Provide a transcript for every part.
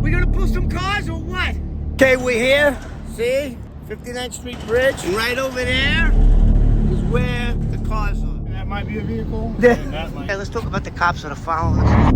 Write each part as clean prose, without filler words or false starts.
We gonna pull some cars or what? Okay, we're here. See? 59th Street Bridge. And right over there is where the cars are. And that might be a vehicle. Yeah. And that might... Hey, let's talk about the cops that are following us.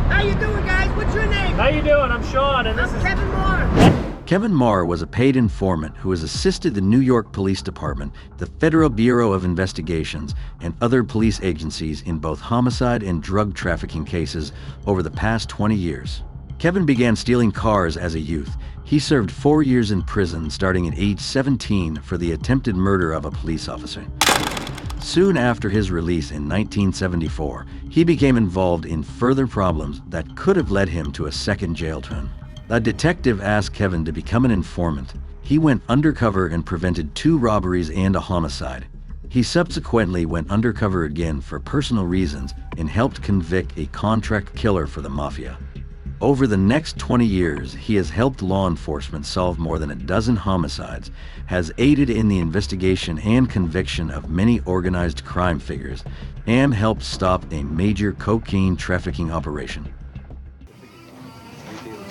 How you doing, guys? What's your name? How you doing? I'm Sean, and this I'm is Kevin Maher. Kevin Maher was a paid informant who has assisted the New York Police Department, the Federal Bureau of Investigations, and other police agencies in both homicide and drug trafficking cases over the past 20 years. Kevin began stealing cars as a youth. He served 4 years in prison starting at age 17 for the attempted murder of a police officer. Soon after his release in 1974, he became involved in further problems that could have led him to a second jail term. A detective asked Kevin to become an informant. He went undercover and prevented 2 robberies and a homicide. He subsequently went undercover again for personal reasons and helped convict a contract killer for the mafia. Over the next 20 years, he has helped law enforcement solve more than a dozen homicides, has aided in the investigation and conviction of many organized crime figures, and helped stop a major cocaine trafficking operation.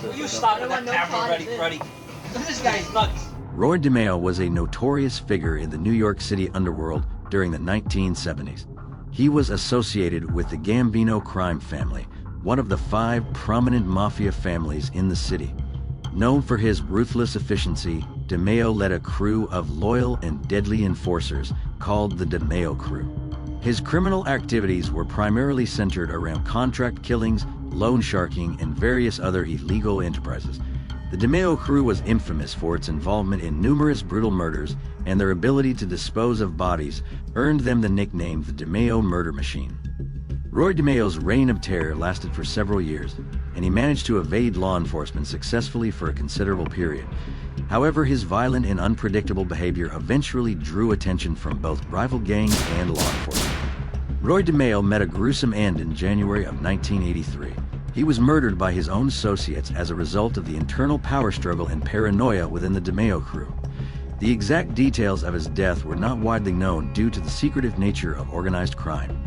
Will you stop with that camera, ready? Look at this guy's nuts. Roy DeMeo was a notorious figure in the New York City underworld during the 1970s. He was associated with the Gambino crime family, one of the 5 prominent mafia families in the city. Known for his ruthless efficiency, DeMeo led a crew of loyal and deadly enforcers called the DeMeo Crew. His criminal activities were primarily centered around contract killings, loan sharking, and various other illegal enterprises. The DeMeo Crew was infamous for its involvement in numerous brutal murders, and their ability to dispose of bodies earned them the nickname the DeMeo Murder Machine. Roy DeMeo's reign of terror lasted for several years, and he managed to evade law enforcement successfully for a considerable period. However, his violent and unpredictable behavior eventually drew attention from both rival gangs and law enforcement. Roy DeMeo met a gruesome end in January of 1983. He was murdered by his own associates as a result of the internal power struggle and paranoia within the DeMeo Crew. The exact details of his death were not widely known due to the secretive nature of organized crime.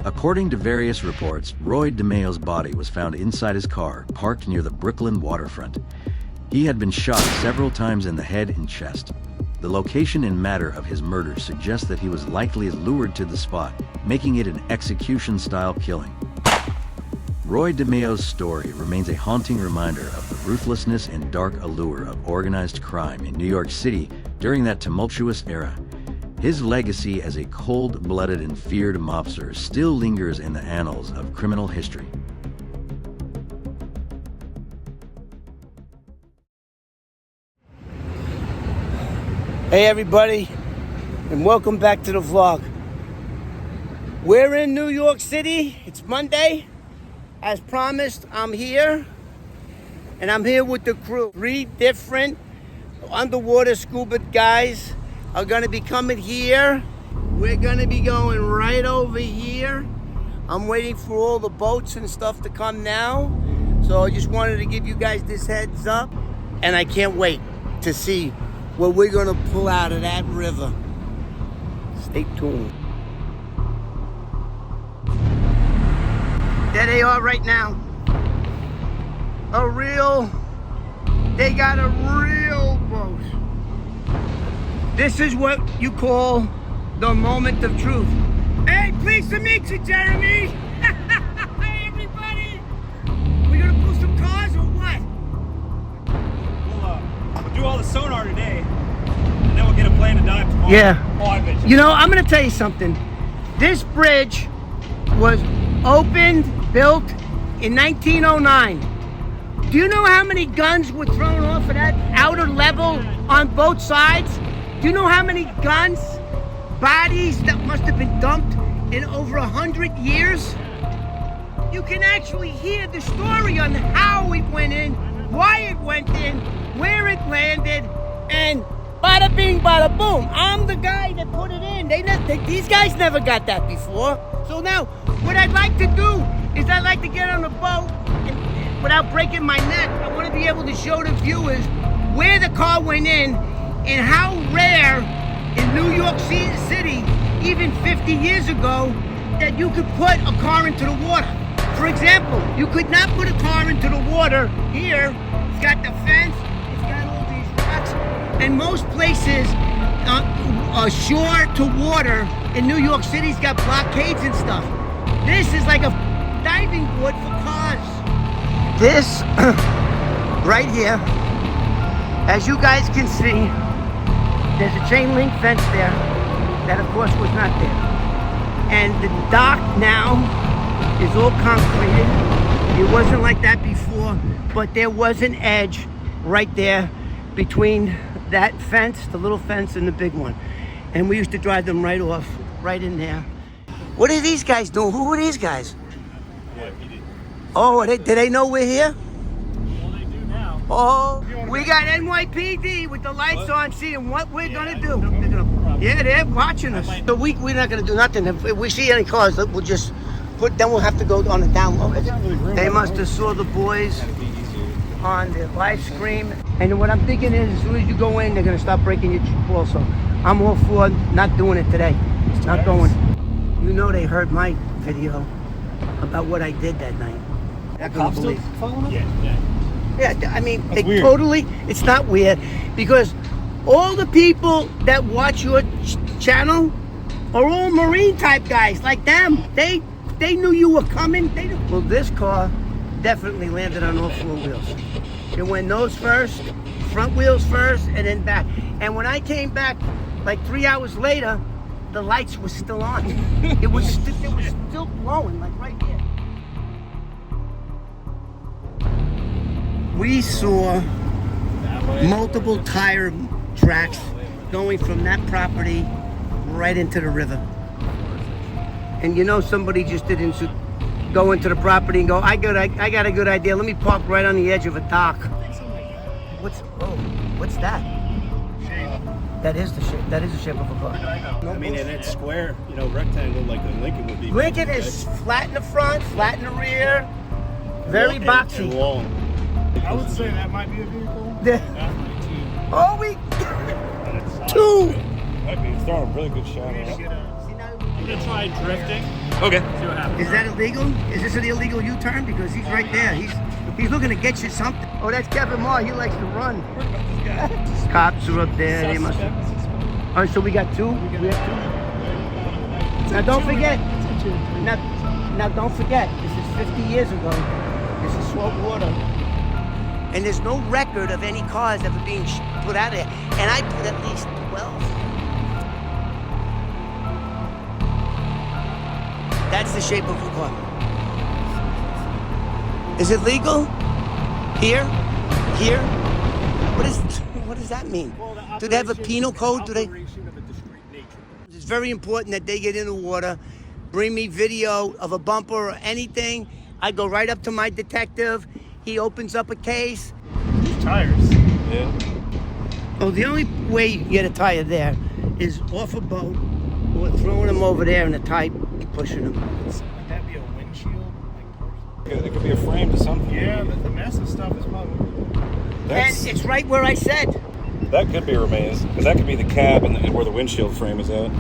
According to various reports, Roy DeMeo's body was found inside his car, parked near the Brooklyn waterfront. He had been shot several times in the head and chest. The location and matter of his murder suggests that he was likely lured to the spot, making it an execution-style killing. Roy DeMeo's story remains a haunting reminder of the ruthlessness and dark allure of organized crime in New York City during that tumultuous era. His legacy as a cold-blooded and feared mobster still lingers in the annals of criminal history. Hey everybody, and welcome back to the vlog. We're in New York City. It's Monday. As promised, I'm here. And I'm here with the crew. 3 different underwater scuba guys are gonna be coming here. We're gonna be going right over here. I'm waiting for all the boats and stuff to come now. So I just wanted to give you guys this heads up. And I can't wait to see what we're gonna pull out of that river. Stay tuned. There they are right now. They got a real boat. This is what you call the moment of truth. Hey, pleased to meet you, Jeremy. Hey, everybody. We gonna pull some cars or what? We'll do all the sonar today, and then we'll get a plane to dive tomorrow. Yeah. Oh, I bet you. You know, I'm gonna tell you something. This bridge was opened, built in 1909. Do you know how many guns were thrown off of that outer level on both sides? Do you know how many guns, bodies that must have been dumped in over 100 years? You can actually hear the story on how it went in, why it went in, where it landed, and bada bing, bada boom. I'm the guy that put it in. These guys never got that before. So now, what I'd like to do is I'd like to get on a boat and, without breaking my neck, I want to be able to show the viewers where the car went in and how rare in New York City, even 50 years ago, that you could put a car into the water. For example, you could not put a car into the water here. It's got the fence, it's got all these rocks, and most places, shore to water in New York City's got blockades and stuff. This is like a diving board for cars. This, right here, as you guys can see, there's a chain link fence there that of course was not there. And the dock now is all concreted. It wasn't like that before, but there was an edge right there between that fence, the little fence, and the big one. And we used to drive them right off, right in there. What are these guys doing? Who are these guys? Yeah, he did. Oh, do they know we're here? Well, they do now. Oh, we got NYPD with the lights on, seeing what we're gonna do. They're watching us. So we're not gonna do nothing. If we see any cars, we'll just then we'll have to go on the down low. They must have saw the boys on the live stream. And what I'm thinking is, as soon as you go in, they're gonna stop breaking your Jeep also. I'm all for not doing it today. It's not going. You know they heard my video about what I did that night. That cops still following them? Yeah, I mean, That's they weird. totally, it's not weird, because all the people that watch your channel are all Marine type guys like them. They knew you were coming. Well, this car definitely landed on all four wheels. It went nose first, front wheels first, and then back. And when I came back, like 3 hours later, the lights were still on. It was still glowing, like right here. We saw multiple tire tracks going from that property right into the river. And you know somebody just didn't go into the property and go, I got a good idea. Let me park right on the edge of a dock. What's that? That is the shape. That is the shape of a car. I mean, and it's square, rectangle like a Lincoln would be. Lincoln is flat in the front, flat in the rear, very boxy. And long. I would say that might be a vehicle. Oh, two. It's throwing a really good shot. I'm gonna try drifting. Okay. See what happens. Is that illegal? Is this an illegal U-turn? Because he's right there. He's looking to get you something. Oh, that's Kevin Maher. He likes to run. Cops are up there. They must. All right, so we got two. We have two. Now don't forget. Now don't forget. This is 50 years ago. This is salt water. And there's no record of any cars ever being put out of there. And I put at least 12. That's the shape of a car. Is it legal? Here? Here? What does that mean? Do they have a penal code? Do they? It's very important that they get in the water, bring me video of a bumper or anything. I go right up to my detective. He opens up a case. Tires. Yeah. Oh, the only way you can get a tire there is off a boat or throwing them over there in a tight, pushing them. Would that be a windshield? It could be a frame to something. Yeah, the massive stuff is probably. And it's right where I said. That could be remains, because that could be the cab and where the windshield frame is at.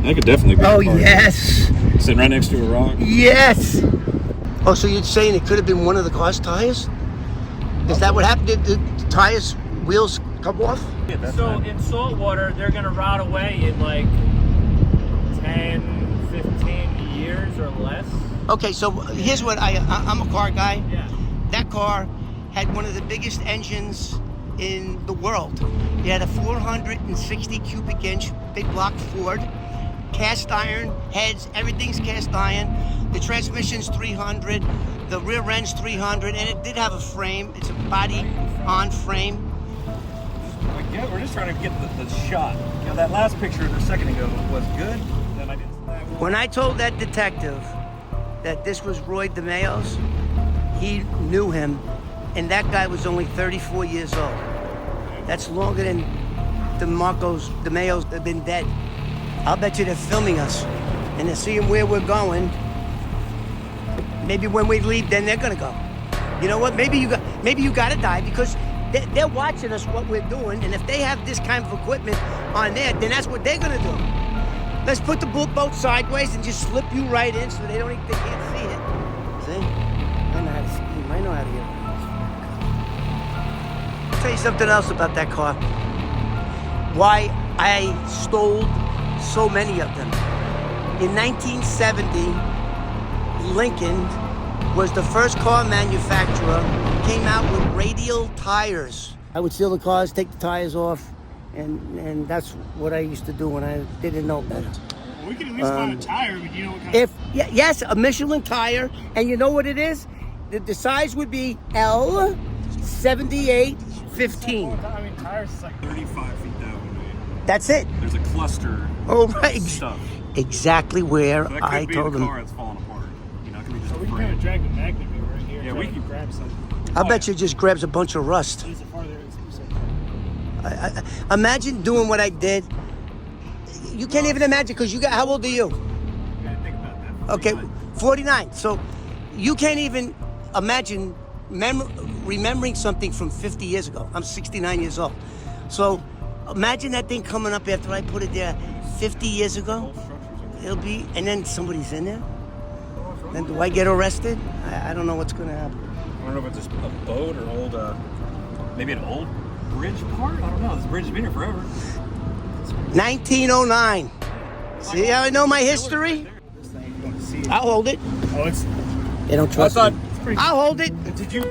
That could definitely be. Oh, yes. Sitting right next to a rock. Yes. Oh, so you're saying it could have been one of the car's tires? Is that what happened? Did the tires, wheels come off? Yeah, So in salt water, they're gonna rot away in like 10, 15 years or less. Okay, so here's what I'm a car guy. Yeah. That car had one of the biggest engines in the world. It had a 460 cubic inch big block Ford, cast iron heads, everything's cast iron. The transmission's 300, the rear end's 300, and it did have a frame. It's a body-on frame. We're just trying to get the shot. You know, that last picture a second ago was good. Then I didn't. When I told that detective that this was Roy DeMeo's, he knew him, and that guy was only 34 years old. That's longer than DeMeo's have been dead. I'll bet you they're filming us, and they're seeing where we're going. Maybe when we leave, then they're gonna go. You know what? Maybe you gotta die because they're watching us what we're doing, and if they have this kind of equipment on there, then that's what they're gonna do. Let's put the boat sideways and just slip you right in so they can't see it. See? I know how to scheme. I know how to get it. I'll tell you something else about that car. Why I stole so many of them. In 1970, Lincoln was the first car manufacturer who came out with radial tires. I would steal the cars, take the tires off, and that's what I used to do when I didn't know better. Well, we can at least find a tire, but you know what kind of... Yes, a Michelin tire, and you know what it is? The size would be L7815. I mean, tires is like 35 feet that way. That's it. There's a cluster of stuff. Exactly where so I told them. The car that's falling apart. You know, it could be just we can kind of drag the magnet right here. Yeah, we can grab something. I bet you just grabs a bunch of rust. Is it farther? Imagine doing what I did. You can't even imagine because how old are you? You gotta think about that. Okay, 49. So you can't even imagine remembering something from 50 years ago. I'm 69 years old. So imagine that thing coming up after I put it there 50 years ago. It'll be, and then somebody's in there. Then do I get arrested? I don't know what's going to happen. I don't know if it's just a boat or old, maybe an old bridge part? I don't know. This bridge has been here forever. 1909. See how I know my history? I'll hold it. Oh, it's... They don't trust me. I'll hold it. Did you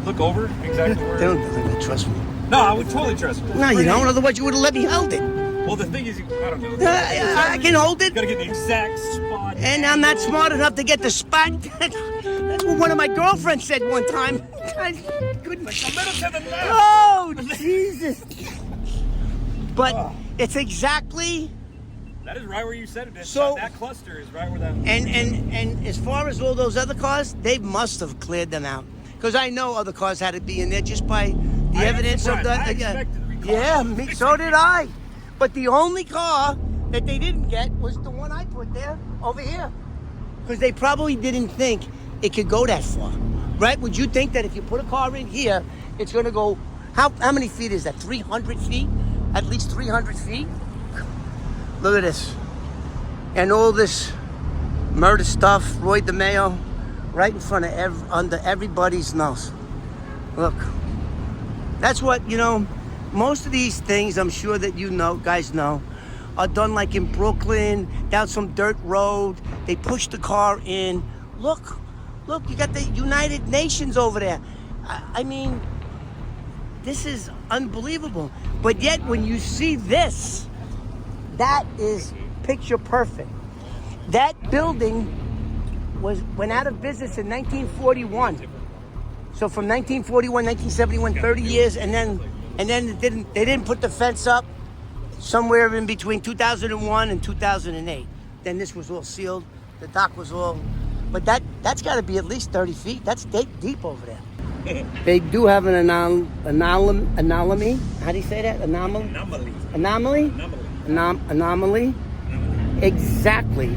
look over exactly where? They don't trust me. No, I would totally trust you. No, you don't. Otherwise, you would have let me hold it. Well, the thing is, I don't know. I can hold it. You gotta get the exact spot. And I'm not smart enough to get the spot. That's what one of my girlfriends said one time. I couldn't. Like a little to the left. Oh, Jesus. But it's exactly. That is right where you said it. So that cluster is right where that. And as far as all those other cars, they must have cleared them out. Because I know other cars had to be in there just by the evidence of the. Yeah, so did I. But the only car that they didn't get was the one I put there over here. Because they probably didn't think it could go that far. Right? Would you think that if you put a car in here, it's going to go... How many feet is that? 300 feet? At least 300 feet? Look at this. And all this murder stuff, Roy DeMeo, right in front of under everybody's nose. Look. That's what, most of these things, I'm sure that guys know, are done like in Brooklyn, down some dirt road. They push the car in. Look, you got the United Nations over there. I mean, this is unbelievable. But yet, when you see this, that is picture perfect. That building went out of business in 1941. So from 1941, 1971, 30 years, and then they didn't put the fence up somewhere in between 2001 and 2008. Then this was all sealed. The dock was all, but that's got to be at least 30 feet. That's deep over there. They do have an anomaly. How do you say that? Anomaly. Exactly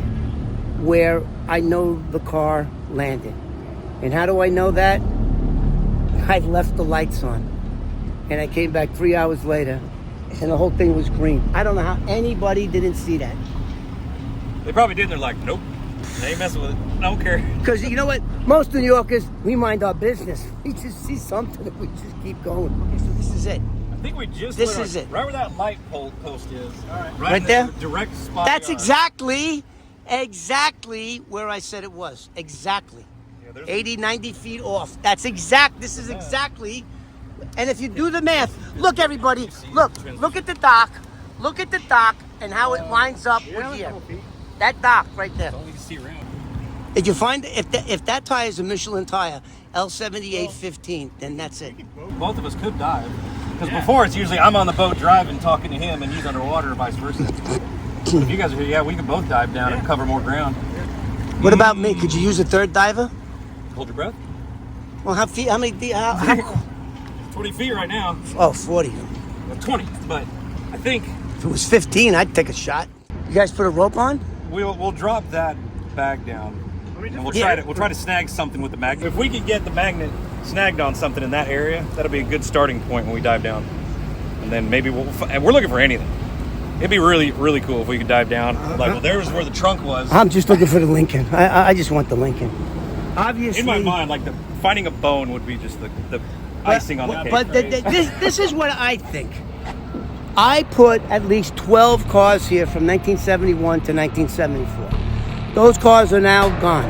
where I know the car landed. And how do I know that? I left the lights on. And I came back 3 hours later, and the whole thing was green. I don't know how anybody didn't see that. They probably did. They're like, nope, they ain't messing with it. I don't care. Because you know what? Most New Yorkers, we mind our business. We just see something and we just keep going. Okay, so this is it. I think we just. This is it. Right where that light pole post is. All right. Right there? Direct spot. That's exactly where I said it was. Exactly. Yeah, 80, 90 feet off. That's exact. This is exactly. And if you do the math, look, everybody, look at the dock. Look at the dock and how it lines up with here. That dock right there. That's all you can see around. If you find if that tire is a Michelin tire, L7815, then that's it. Both of us could dive. Because before it's usually I'm on the boat driving, talking to him, and he's underwater, or vice versa. If you guys are here, yeah, we can both dive down and cover more ground. What about me? Could you use a third diver? Hold your breath. Well, how many? How 20 feet right now. Oh, 40. Well, 20, but I think If it was 15, I'd take a shot. You guys put a rope on? we'll drop that bag down, and we'll try to snag something with the magnet. If we could get the magnet snagged on something in that area, that'll be a good starting point when we dive down. And then maybe and we're looking for anything. It'd be really, really cool if we could dive down. Like, well, there's where the trunk was. I'm just looking for the Lincoln. I just want the Lincoln. Obviously. In my mind, like finding a bone would be just the icing on the cake. But this is what I think. I put at least 12 cars here from 1971 to 1974. Those cars are now gone.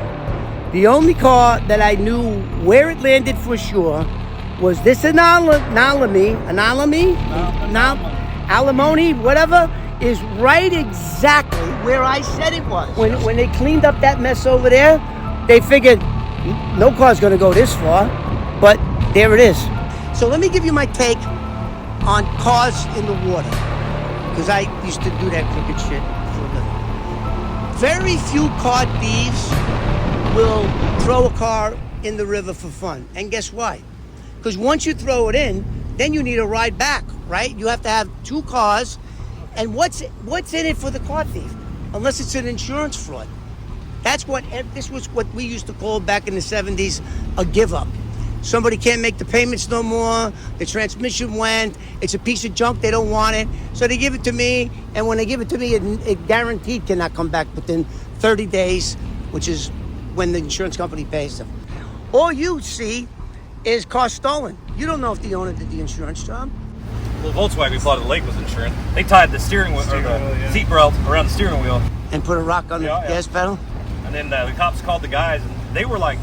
The only car that I knew where it landed for sure was this alimony, whatever, is right exactly where I said it was. When they cleaned up that mess over there, they figured no car's going to go this far, but there it is. So let me give you my take on cars in the water, because I used to do that crooked shit for a living. Very few car thieves will throw a car in the river for fun. And guess why? Because once you throw it in, then you need a ride back, right? You have to have two cars. And what's in it for the car thief? Unless it's an insurance fraud. This was what we used to call back in the 70s a give up. Somebody can't make the payments no more. The transmission went. It's a piece of junk. They don't want it. So they give it to me. And when they give it to me, it guaranteed cannot come back within 30 days, which is when the insurance company pays them. All you see is car stolen. You don't know if the owner did the insurance job. Well, Volkswagen we bought at the lake was insurance. They tied the steering wheel or the seat belt around the steering wheel And put a rock on the gas pedal? And then the cops called the guys, and they were like,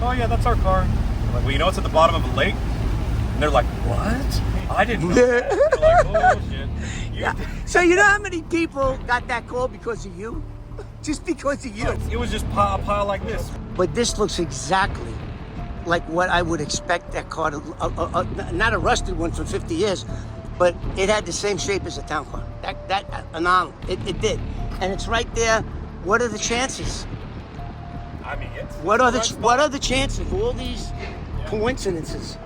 "Oh yeah, that's our car." I'm like, well, you know it's at the bottom of a lake? And they're like, "What? I didn't know that." They're like, "Oh shit." Yeah. So you know how many people got that call because of you? Just because of you. It was just a pile like this. But this looks exactly like what I would expect that car to, not a rusted one from 50 years, but it had the same shape as a town car. It did. And it's right there. What are the chances? I mean, What are the chances of all these coincidences?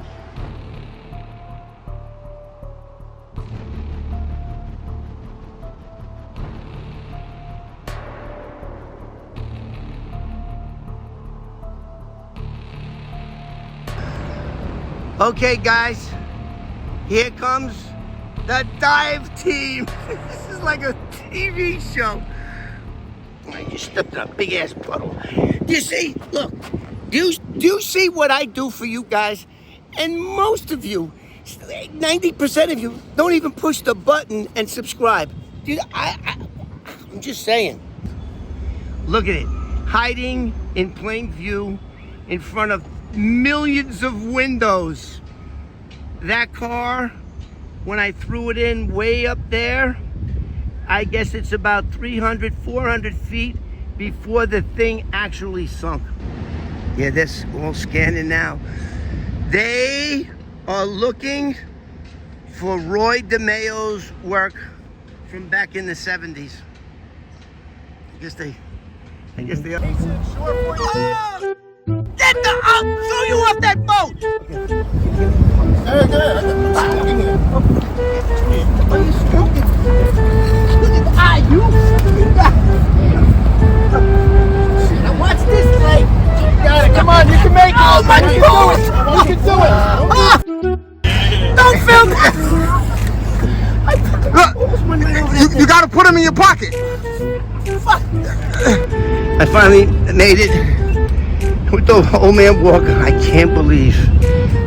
Okay, guys, here comes the dive team. This is like a TV show. I just stepped in a big ass puddle. Do you see? Look, do you see what I do for you guys? And most of you, 90% of you, don't even push the button and subscribe. Dude, I'm just saying. Look at it, hiding in plain view in front of millions of windows. That car, when I threw it in way up there, I guess it's about 300, 400 feet before the thing actually sunk. Yeah, that's all scanning now. They are looking for Roy DeMeo's work from back in the 70s. I guess they are. Oh! Get the throw you off that boat! Are you stupid? Now watch this, Clay. You got it. Come on, you can make it. Oh my God! You can do it. Don't film that. Look, you gotta put them in your pocket. Fuck. I finally made it. With the old man walking, I can't believe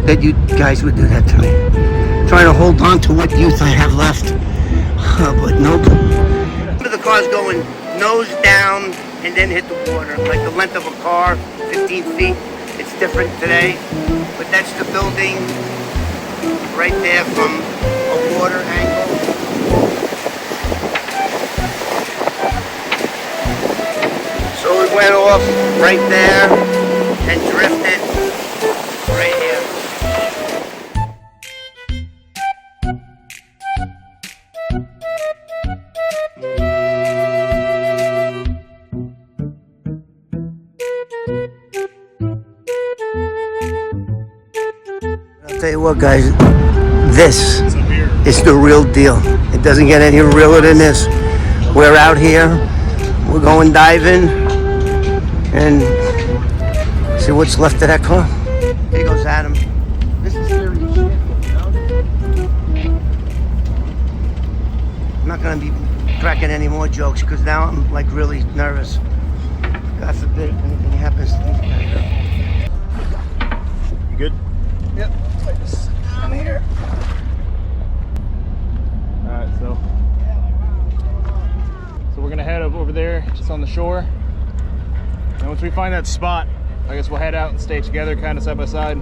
that you guys would do that to me. Trying to hold on to what youth I have left. But nope. The car's going nose down and then hit the water. Like the length of a car, 15 feet. It's different today. But that's the building right there from a water angle. So it went off right there and drifted right here. I'll tell you what, guys, this is the real deal. It doesn't get any realer than this. We're out here, we're going diving, and see what's left of that car. Here goes Adam. This is serious shit. I'm not gonna be cracking any more jokes because now I'm like really nervous. God forbid anything happens to these guys. You good? Yep. I just sit down here. Alright, so we're gonna head up over there, just on the shore. And once we find that spot, I guess we'll head out and stay together, kind of side by side.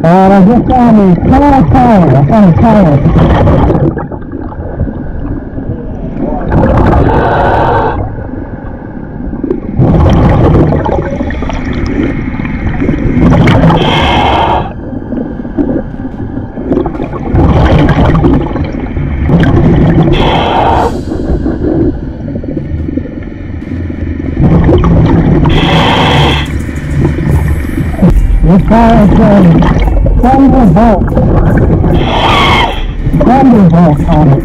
I just found a small tower. I found a tower. This car is Thunderbolt on it.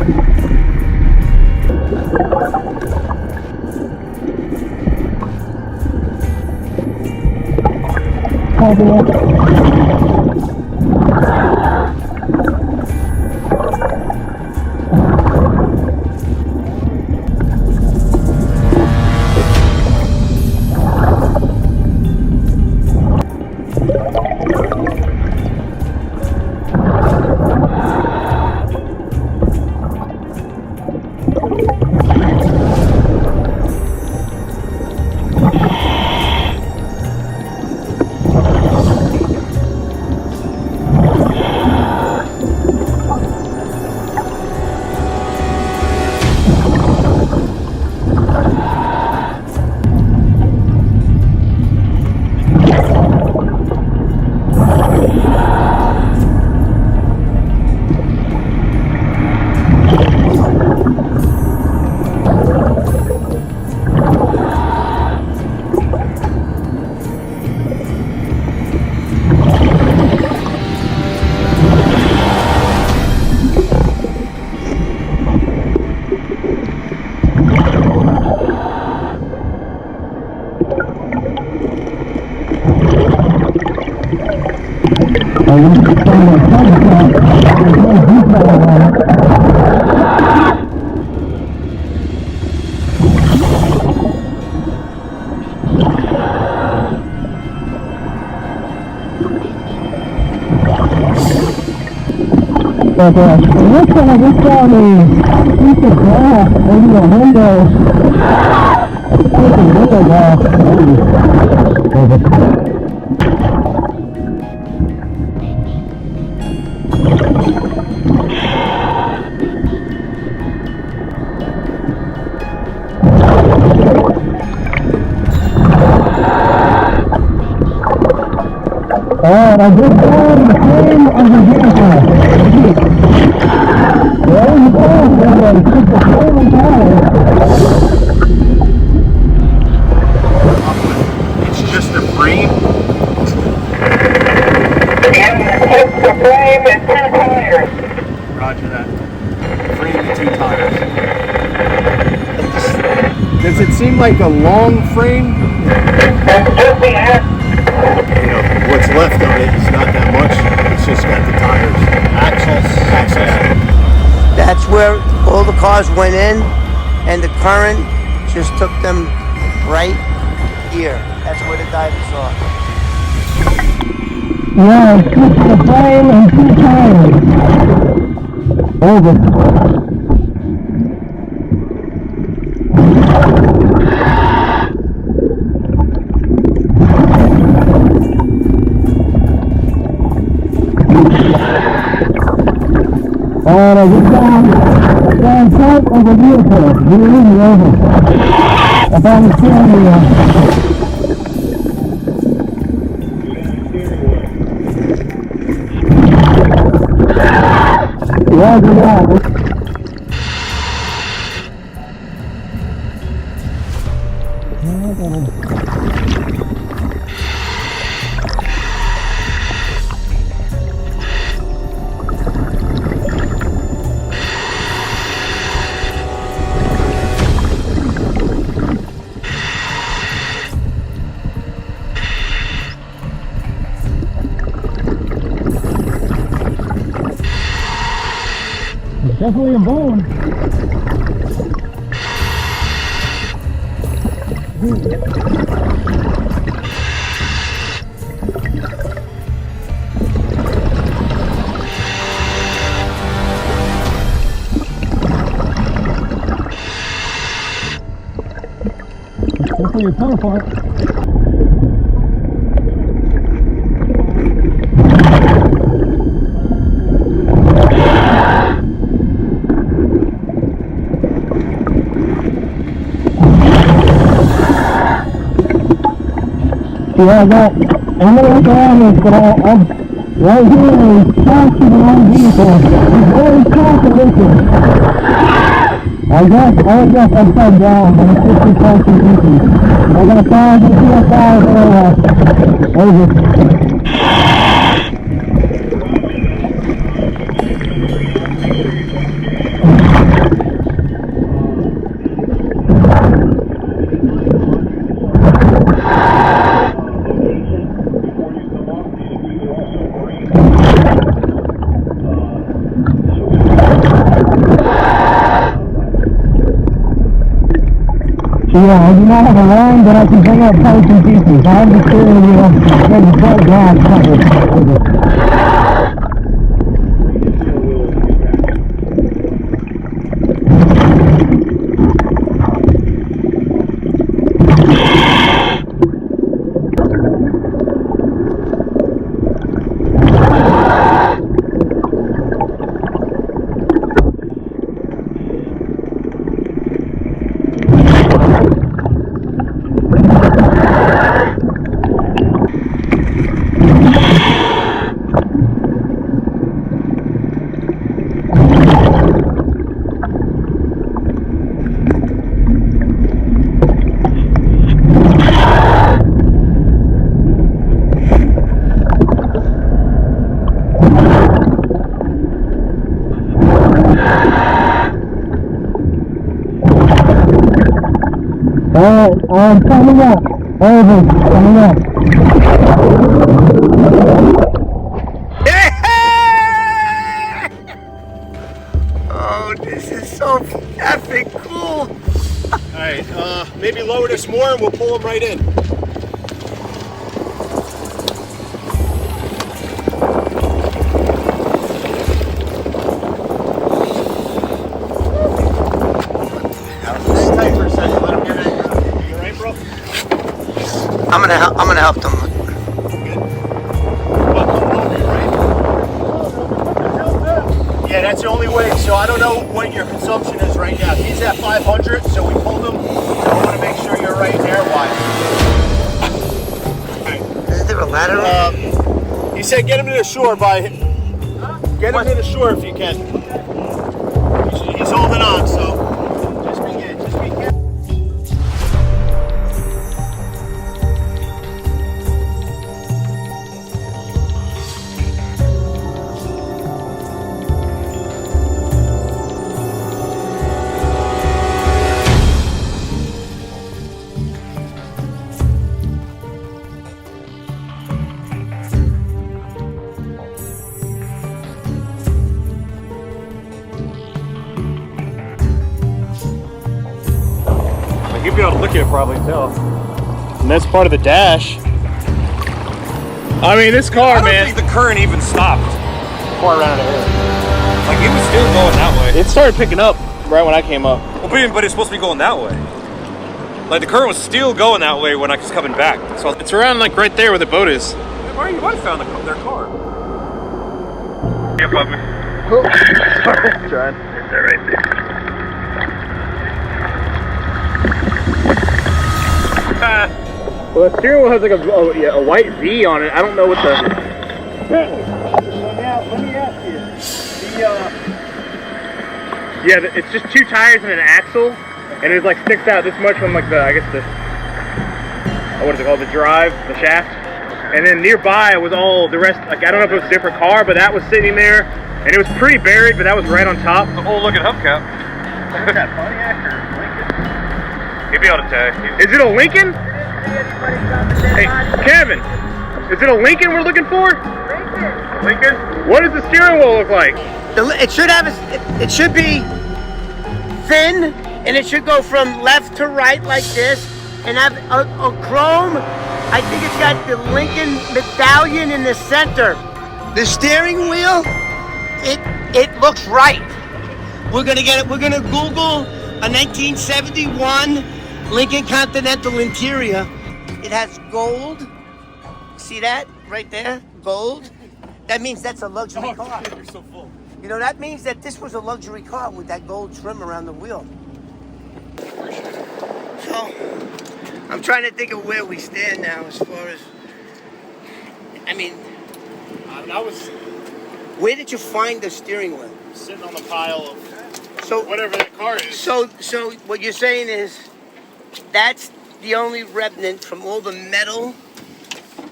But this one I just saw the piece of glass over the window. Window glass. Alright, I just found the frame of the vehicle. There you go, everybody. Put the frame on tire. It's just a frame. It's the frame and 2 tires. Roger that. Frame and 2 tires. Does it seem like a long frame? You know, what's left of it is not that much. It's just got the tires. Axles. That's where all the cars went in, and the current just took them right here. That's where the divers are. Yeah, it's the frame and 2 tires. Over. And I just found part of the vehicle. We're leaving over. I found the steering wheel. Roger that. Definitely a bone. Definitely a ton part. Yeah, I got, I'm gonna look around this, but I'm right here is trapped in the wrong vehicle. It's very contradictory. I got upside down, but it's just too contradictory. I'm gonna find the CSI over. Yeah, I do not have a line, but I can bring up parts and pieces. I have the steering wheel and the front glass covered. I'm coming up. Over. Coming up. Dude, this is so effing cool. All right, maybe lower this more and we'll pull them right in. Hang tight for a second. Let them get in. You all right, bro? I'm gonna help them. Yeah, that's the only way. So I don't know what your consumption is right now. He's at 500, so we pulled him. So I want to make sure you're right air-wise. Is there a ladder? He said get him to the shore get him to the shore if you can. He's holding on, so just be careful. You'd be able to look at it probably and tell. And that's part of the dash. I mean, this car, I don't man. think the current even stopped before I ran out of air. Like it was still going that way. It started picking up right when I came up. Well, but it's supposed to be going that way. Like the current was still going that way when I was coming back. So It's around like right there where the boat is. why you might have found their car. Yeah, Bobby. Sorry, John. It's right there. Well, the steering wheel has like a white V on it. I don't know what the... So now, let me ask you. Yeah, it's just two tires and an axle, and it like sticks out this much from like the, I guess the, what is it called, the drive, the shaft. And then nearby was all the rest, like I don't know if it was a different car, but that was sitting there, and it was pretty buried, but that was right on top. Oh, look at hubcap. What's that, Pontiac or Lincoln? He'd be able to tell. Is it a Lincoln? Hey, Kevin, is it a Lincoln we're looking for? Lincoln. What does the steering wheel look like? It should have it should be thin, and it should go from left to right like this, and have a chrome. I think it's got the Lincoln medallion in the center. The steering wheel, it looks right. We're gonna get it. We're gonna Google a 1971 Lincoln Continental interior. It has gold. See that right there? Gold. That means that's a luxury car. You're so full. You know, that means that this was a luxury car with that gold trim around the wheel. So, I'm trying to think of where we stand now as far as, I mean, where did you find the steering wheel? Sitting on the pile of So, whatever that car is. So what you're saying is, that's the only remnant from all the metal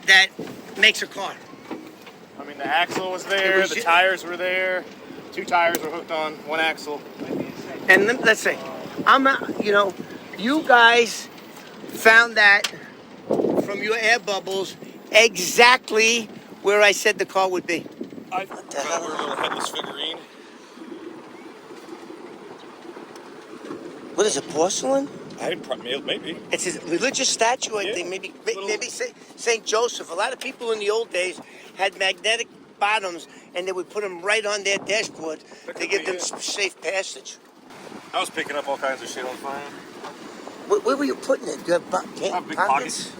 that makes a car. I mean, the axle was there, the tires were there, two tires were hooked on one axle. And let's say, you guys found that from your air bubbles exactly where I said the car would be. I thought we were a little headless figurine. What is it, porcelain? Maybe. It's a religious statue, I think. Maybe St. Joseph. A lot of people in the old days had magnetic bottoms, and they would put them right on their dashboard to give them safe passage. I was picking up all kinds of shit on fire. Where were you putting it? You have Big pockets.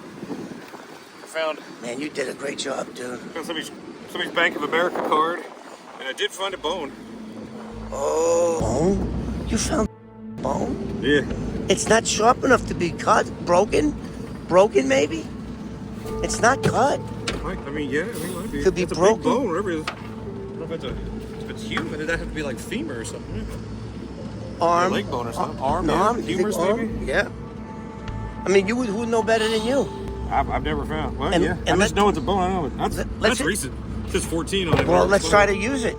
I found. Man, you did a great job, dude. Found somebody's Bank of America card, and I did find a bone. Oh, bone? You found bone? Yeah. It's not sharp enough to be cut. Broken maybe. It's not cut. It might be. Could be it's broken. A big bone, whatever it is. I don't know if it's human. It'd have to be like femur or something. Arm. Leg bone or something. Arm. Femurs maybe. Yeah. I mean, who would know better than you? I've never found. Well, And I just know it's a bone. I know that's recent. It says 14 on it. Well, let's try to use it.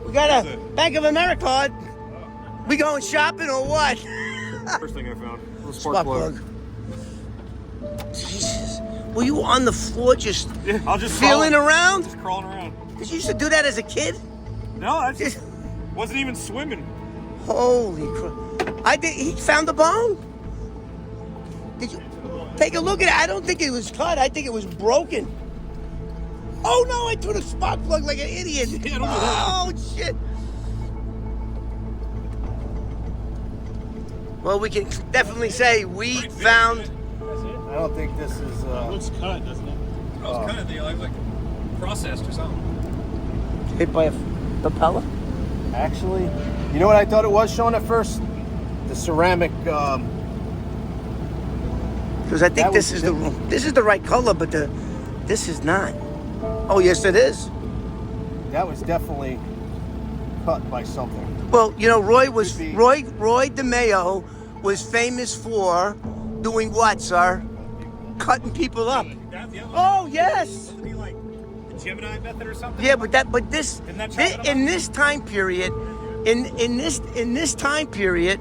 We got a Bank of America card. We going shopping or what? First thing I found was a Spark plug. Jesus. Were you on the floor just feeling around? Just crawling around. Did you used to do that as a kid? No, I just wasn't even swimming. Holy crap. He found the bone? Did you take a look at it? I don't think it was cut. I think it was broken. Oh no, I threw the spark plug like an idiot. Oh shit. Well, we can definitely say we found. I don't think this is. It looks cut, doesn't it? It was cut. They like processed or something. Hit by a propeller? Actually, you know what I thought it was, Sean, at first? The ceramic. Because I think this is the right color, but this is not. Oh yes, it is. That was definitely cut by something. Well, you know, Roy DeMeo was famous for doing what, sir? Cutting people up. Oh yes. Wasn't he like the Gemini method or something? Yeah, but this in this time period, in this time period,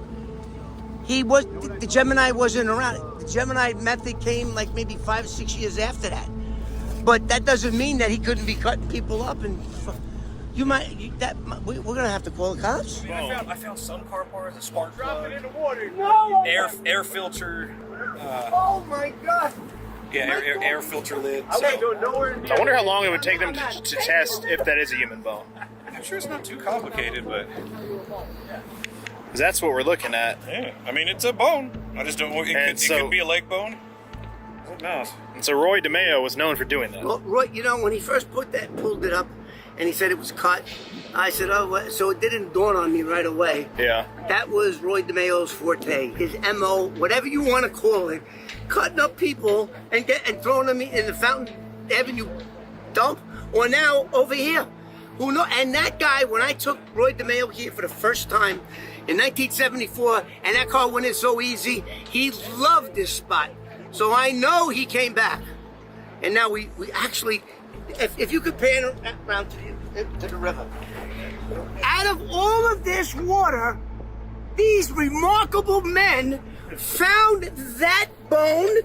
the Gemini wasn't around. The Gemini method came like maybe 5 or 6 years after that. But that doesn't mean that he couldn't be cutting people up, and we're gonna have to call the cops. I found some car parts, a spark plug, in the water. No. air filter. Oh my God. Yeah, air filter lid. I wonder how long it would take them to test if that is a human bone. I'm sure it's not too complicated, but That's what we're looking at. yeah, I mean it's a bone. I just don't. It could be a leg bone. Who knows? And so Roy DeMeo was known for doing that. Well, Roy, you know, when he first pulled it up, and he said it was cut, I said, oh, what? So it didn't dawn on me right away. Yeah. That was Roy DeMeo's forte, his MO, whatever you want to call it, cutting up people and throwing them in the Fountain Avenue dump, or now over here. Who know? And that guy, when I took Roy DeMeo here for the first time in 1974, and that car went in so easy, he loved this spot. So I know he came back. And now we actually, if you could pan around to the river, out of all of this water, these remarkable men found that bone.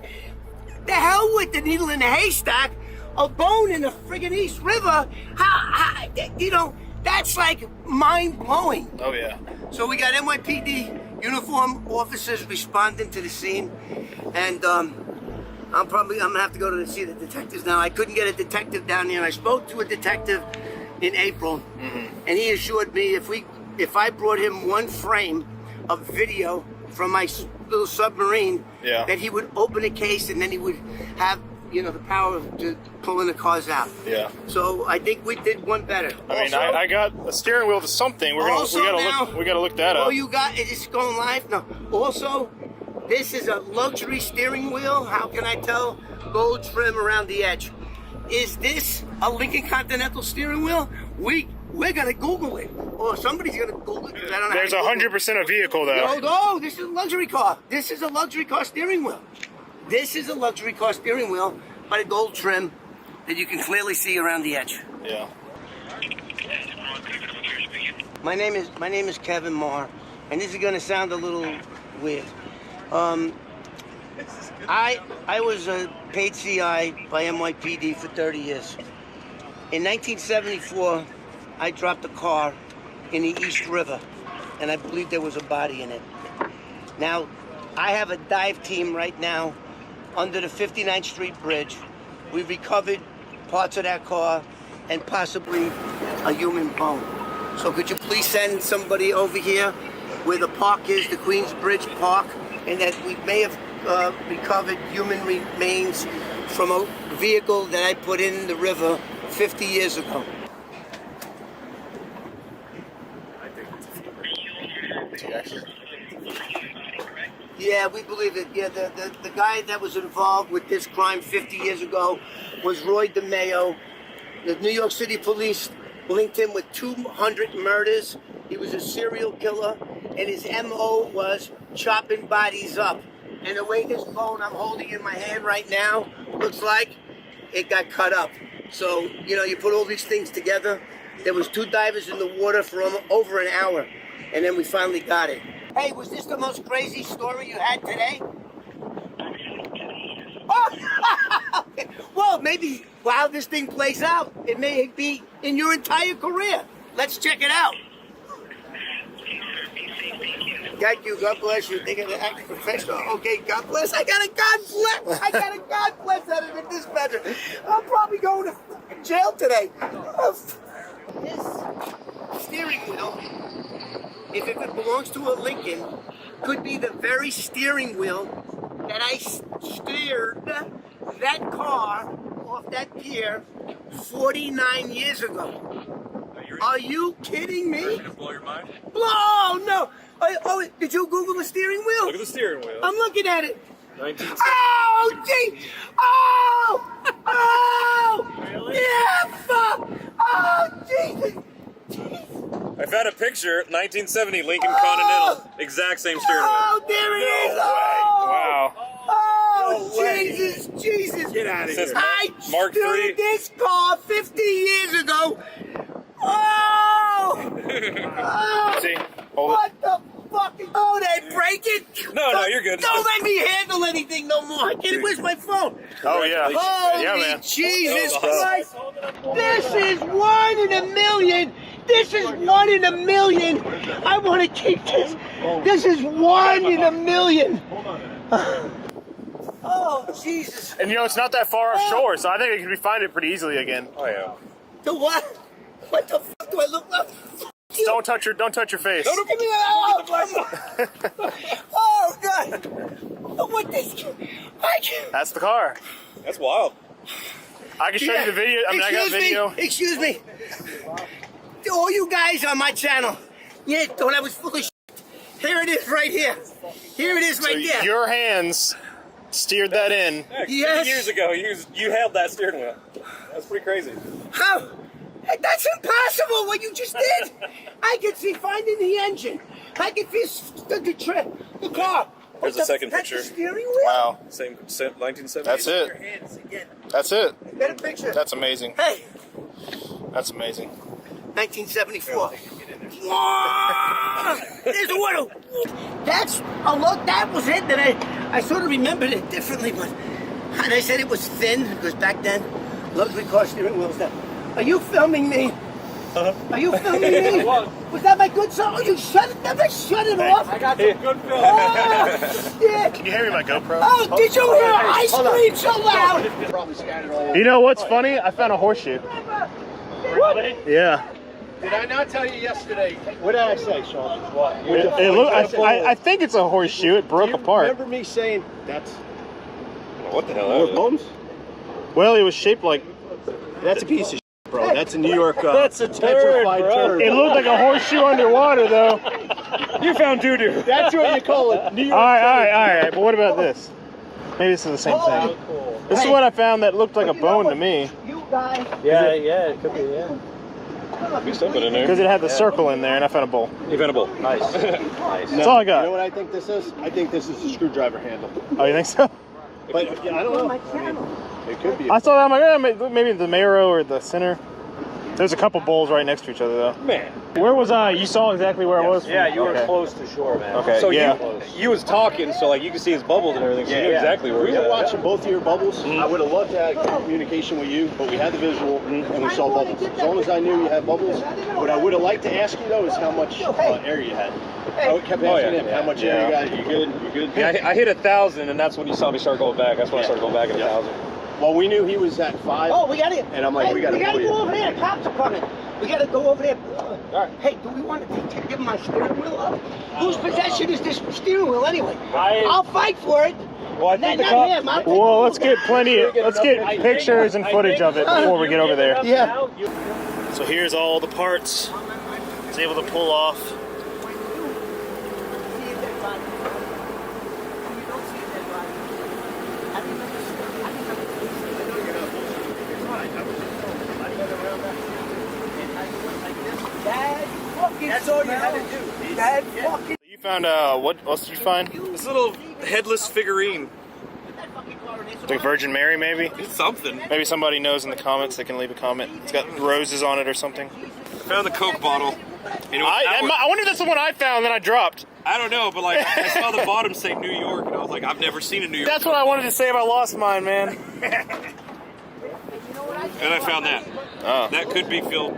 The hell with the needle in the haystack, a bone in the friggin' East River. How, you know, that's like mind-blowing. Oh, yeah. So we got NYPD uniform officers responding to the scene, and I'm gonna have to go to see the detectives now. I couldn't get a detective down there. I spoke to a detective in April, and he assured me if I brought him one frame of video from my little submarine, that he would open a case and then he would have, you know, the power to pulling the cars out. Yeah. So I think we did one better. I mean, I got a steering wheel to something. We gotta look that up. Oh, you got it? It's going live? No. Also, this is a luxury steering wheel. How can I tell? Gold trim around the edge. Is this a Lincoln Continental steering wheel? We're gonna Google it, or somebody's gonna Google it. Because I don't know. There's 100% a vehicle though. Oh, this is a luxury car. This is a luxury car steering wheel. This is a luxury car steering wheel by the gold trim that you can clearly see around the edge. Yeah. My name is Kevin Maher, and this is gonna sound a little weird. I was a paid CI by NYPD for 30 years. In 1974, I dropped a car in the East River, and I believe there was a body in it. Now, I have a dive team right now under the 59th Street Bridge. We've recovered parts of that car and possibly a human bone. So could you please send somebody over here where the park is, the Queensbridge Park, and that we may have recovered human remains from a vehicle that I put in the river 50 years ago. Yeah, we believe it. Yeah, the guy that was involved with this crime 50 years ago was Roy DeMeo. The New York City police linked him with 200 murders. He was a serial killer, and his MO was chopping bodies up. And the way this bone I'm holding in my hand right now looks like, it got cut up. So, you know, you put all these things together. There was 2 divers in the water for over an hour, and then we finally got it. Hey, was this the most crazy story you had today? Oh, well, maybe while this thing plays out, it may be in your entire career. Let's check it out. Thank you. God bless you. They got to act professional. Okay, God bless. I got a God bless. I got a God bless out of the dispatcher. I'm probably going to fucking jail today. This steering wheel, if it belongs to a Lincoln, could be the very steering wheel that I steered that car off that pier 49 years ago. Are you kidding me? Are you gonna blow your mind? Oh, no. Oh, did you Google the steering wheel? Look at the steering wheel. I'm looking at it. 1970. Oh, gee. Oh. Oh. Really? Yeah, fuck. Oh, Jesus. I found a picture, 1970 Lincoln Continental. Exact same steering wheel. Oh, there it is. Oh. Wow. Oh, Jesus, Jesus. Get out of It says here. I Mark steered III. this car 50 years ago. Oh! Oh! See? Hold What the fuck? Oh, they break it? No, you're good. Don't let me handle anything no more. Where's my phone? Oh, yeah. Holy Yeah, man. Jesus That was Christ. This is 1 in a million. This is 1 in a million. I want to keep this. This is 1 in a million. Oh, Jesus. And you know, it's not that far offshore, so I think we can find it pretty easily again. Oh, yeah. The what? What the fuck do I look like? Don't touch your face. Give me that. Oh, God. What this? I can't. That's the car. That's wild. I can show you the video. I mean, I got video. Excuse me. All you guys on my channel. Yeah, thought I was full of shit. Here it is right here. Here it is right there. Your hands steered that in. Heck, Yes. Years ago, you held that steering wheel. That's pretty crazy. How? That's impossible what you just did. I can see finding the engine. I can see the car. There's a second picture. That's the steering wheel? Wow. Same 1970. That's Your it. hands again. That's it. Get a picture. That's amazing. Hey, That's amazing. 1974. There's a window. That's a look. That was it. That I sort of remembered it differently, but and I said it was thin because back then luxury car steering wheels. Are you filming me? Are you filming me? Was that my good song? Oh, you shut it. Never shut it off. I got some good film. Oh, shit. Can you hear me, my GoPro? Oh, did you hear I screamed so loud? You know what's funny? I found a horseshoe. What? Yeah. Did I not tell you yesterday? What did I say, Sean? What? I think it's a horseshoe. It broke apart. Remember me saying that's What the hell? more bones? Well, it was shaped like. That's a piece of shit, bro. That's a New York. That's a turd, petrified bro. turd. It looked like a horseshoe underwater, though. You found doo-doo. That's what you call it. New York. All right. But what about this? Maybe this is the same thing. This is what I found that looked like a bone to me. You guys. Yeah, it could be. Yeah. Be something in there. Because it had the circle in there, and I found a bowl. You found a bowl. Nice. That's all I got. You know what I think this is? I think this is a screwdriver handle. Oh, you think so? But yeah, I don't know. I mean, it could be. I saw that. I'm like, maybe the DeMeo's or the center. There's a couple bowls right next to each other, though. Man. Where was I? You saw exactly where I was? Yeah, you were Okay. close to shore, man. Okay. So yeah. you was talking, so like you could see his bubbles and everything, so you knew exactly where We he was were at. watching both of your bubbles. I would have loved to have communication with you, but we had the visual and we saw bubbles. As long as I knew you had bubbles, what I would have liked to ask you though is how much air you had. I kept asking him how much air you got. You good? You good? Yeah, I hit 1,000, and that's when you saw me start going back. That's when I started going back at 1,000. Well, we knew he was at 5. Oh, we got it. And I'm like, we gotta pull you. go over there. Cops are coming. We gotta go over there. Hey, do we want to give my steering wheel up? Whose possession is this steering wheel anyway? I'll fight for it. Well, I think Not him. I'll take Well, let's get pictures and footage of it before we get over there. Yeah. So here's all the parts I was able to pull off. That's all you had to do. That fucking. You found what else did you find? This little headless figurine. Like Virgin Mary, maybe? It's something. Maybe somebody knows in the comments. They can leave a comment. It's got roses on it or something. I found the Coke bottle. And it was I wonder if that's the one I found that I dropped. I don't know, but like I saw the bottom say New York, and I was like, I've never seen a New York. That's what I wanted to say if I lost mine, man. And I found that. Oh. That could be filled.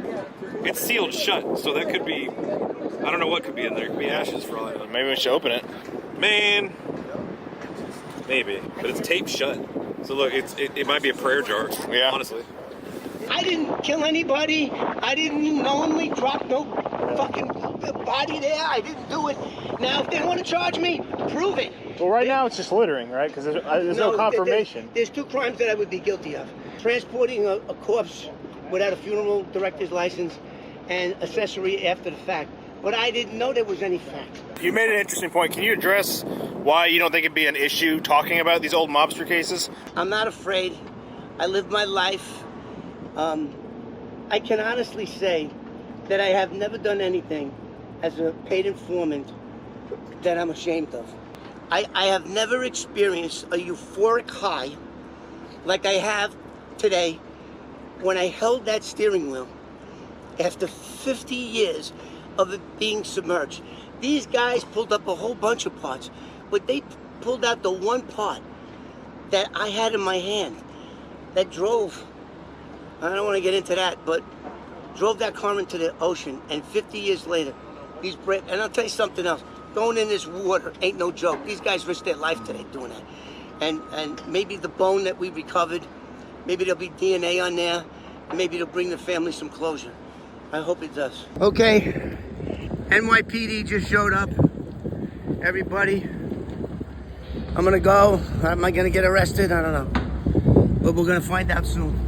It's sealed shut, so that could be I don't know what could be in there. It could be ashes for all I know. Maybe we should open it. Man, maybe, but it's taped shut. So look, it might be a prayer jar. Yeah. Honestly. I didn't kill anybody. I didn't knowingly drop no fucking body there. I didn't do it. Now, if they want to charge me, prove it. Well, right now it's just littering, right? Because there's no confirmation. There's 2 crimes that I would be guilty of. Transporting a corpse without a funeral director's license and accessory after the fact. But I didn't know there was any fact. You made an interesting point. Can you address why you don't think it'd be an issue talking about these old mobster cases? I'm not afraid. I live my life. I can honestly say that I have never done anything as a paid informant that I'm ashamed of. I have never experienced a euphoric high like I have today when I held that steering wheel after 50 years of it being submerged. These guys pulled up a whole bunch of parts, but they pulled out the one part that I had in my hand that drove, I don't want to get into that, but drove that car into the ocean, and 50 years later, these brave, and I'll tell you something else, going in this water ain't no joke. These guys risked their life today doing that. And maybe the bone that we recovered, maybe there'll be DNA on there, and maybe it'll bring the family some closure. I hope it does. Okay, NYPD just showed up. Everybody, I'm gonna go. Am I gonna get arrested? I don't know. But we're gonna find out soon.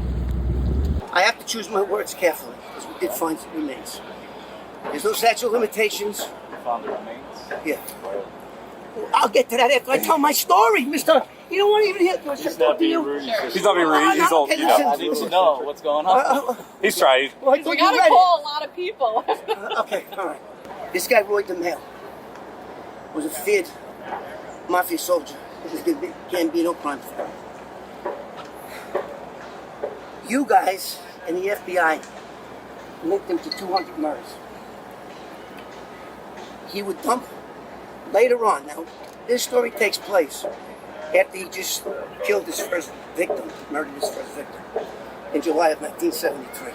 I have to choose my words carefully, because we did find some remains. There's no statute of limitations. You found the remains? Yeah. I'll get to that after I tell my story, mister. You don't want to even hear it. He's not being rude. He's not being rude. He's old. Okay, I listen. need to know what's going on. He's trying. Well, We gotta call a lot of people. Okay, all right. This guy, DeMeo's, was a feared mafia soldier. This is the Gambino crime family. You guys and the FBI linked him to 200 murders. He would dump later on. Now, this story takes place after he just killed his first victim, murdered his first victim, in July of 1973.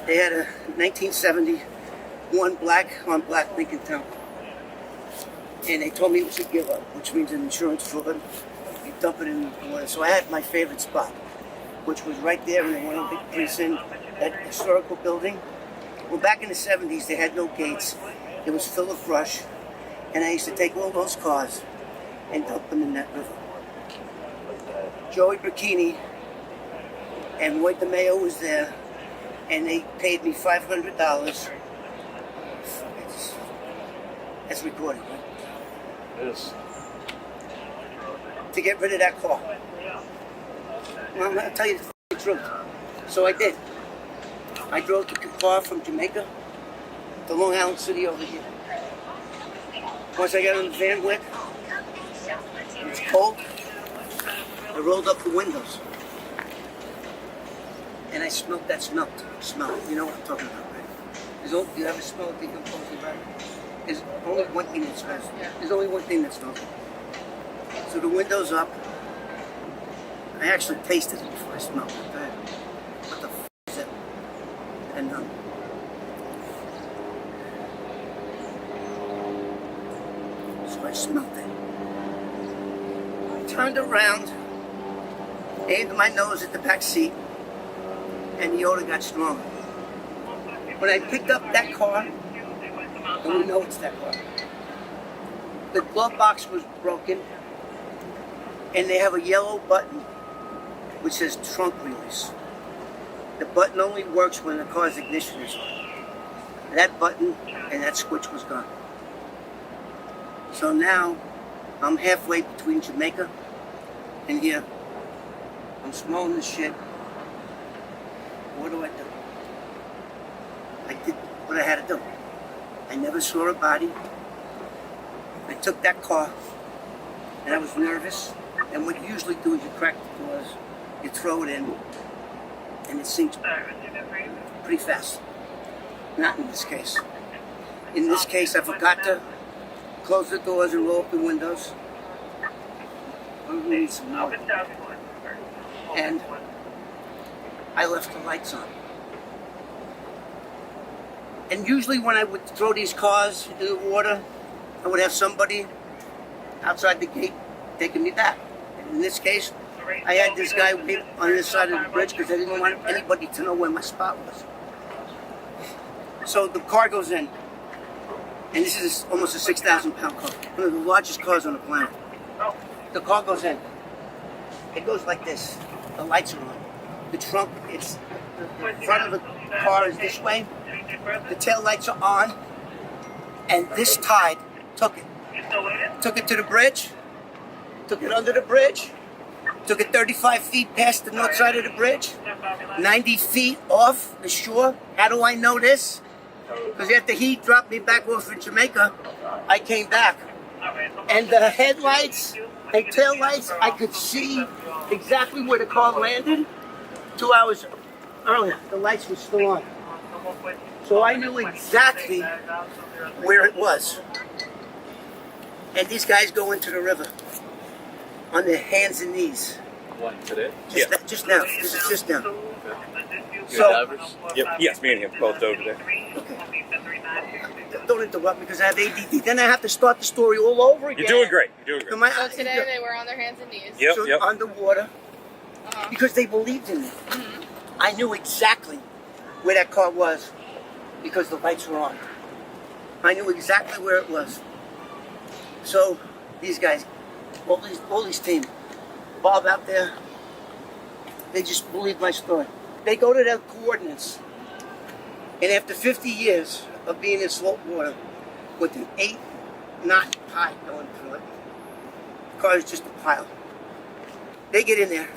They had a 1971 black-on-black Lincoln Town. And they told me it was a give-up, which means an insurance fraud. You dump it in the water. So I had my favorite spot, which was right there in the one big precinct, that historical building. Well, back in the 70s, they had no gates. It was full of brush. And I used to take all those cars and dump them in that river. Joey Burkini and Roy DeMeo was there, and they paid me $500. That's recorded, right? It is. To get rid of that car. Well, I'm going to tell you the truth. So I did. I drove the car from Jamaica to Long Island City over here. Once I got on the van wet, it was cold, I rolled up the windows. And I smelled that smell. You know what I'm talking about, right? You ever smell a decomposing body? There's only one thing that smells. There's only one thing that smells. So the window's up. I actually tasted it before I smelled it. What the f is that? And so I smelled it. Turned around, aimed my nose at the back seat, and the odor got stronger. When I picked up that car, and we know it's that car, the glove box was broken, and they have a yellow button which says trunk release. The button only works when the car's ignition is on. That button and that switch was gone. So now I'm halfway between Jamaica and here. I'm smelling the shit. What do? I did what I had to do. I never saw a body. I took that car and I was nervous. And what you usually do is you crack the doors, you throw it in, and it sinks pretty fast. Not in this case. In this case, I forgot to close the doors and roll up the windows. I'm gonna need some more. And I left the lights on. And usually when I would throw these cars in the water, I would have somebody outside the gate taking me back. And in this case, I had this guy wait on this side of the bridge because I didn't want anybody to know where my spot was. So the car goes in, and this is almost a 6,000-pound car, one of the largest cars on the planet. The car goes in. It goes like this. The lights are on. The trunk, the front of the car is this way. The tail lights are on, and this tide took it. Took it to the bridge, took it under the bridge, took it 35 feet past the north side of the bridge, 90 feet off the shore. How do I know this? Because after he dropped me back off in Jamaica, I came back. And the headlights and tail lights, I could see exactly where the car landed 2 hours earlier. The lights were still on. So I knew exactly where it was. And these guys go into the river on their hands and knees. What, today? Just now. This is just now. So, yep. Yes, me and him both dove today. Okay. Don't interrupt me because I have ADD. Then I have to start the story all over again. You're doing great. You're doing great. So today they were on their hands and knees. Yep, so underwater. Because they believed in me. I knew exactly where that car was because the lights were on. I knew exactly where it was. So these guys, all these team, Bob out there, they just believe my story. They go to their coordinates, and after 50 years of being in salt water with an 8-knot tide going through it, the car is just a pile. They get in there,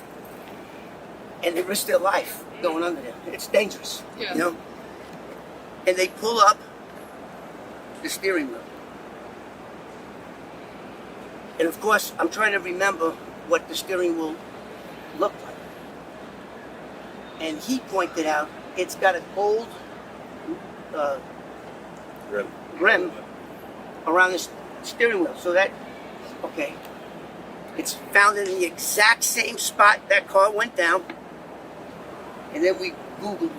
and they risk their life going under there. It's dangerous, you know. And they pull up the steering wheel. And of course, I'm trying to remember what the steering wheel looked like. And he pointed out it's got a gold rim around the steering wheel. So that, okay, it's found in the exact same spot that car went down. And then we Googled it.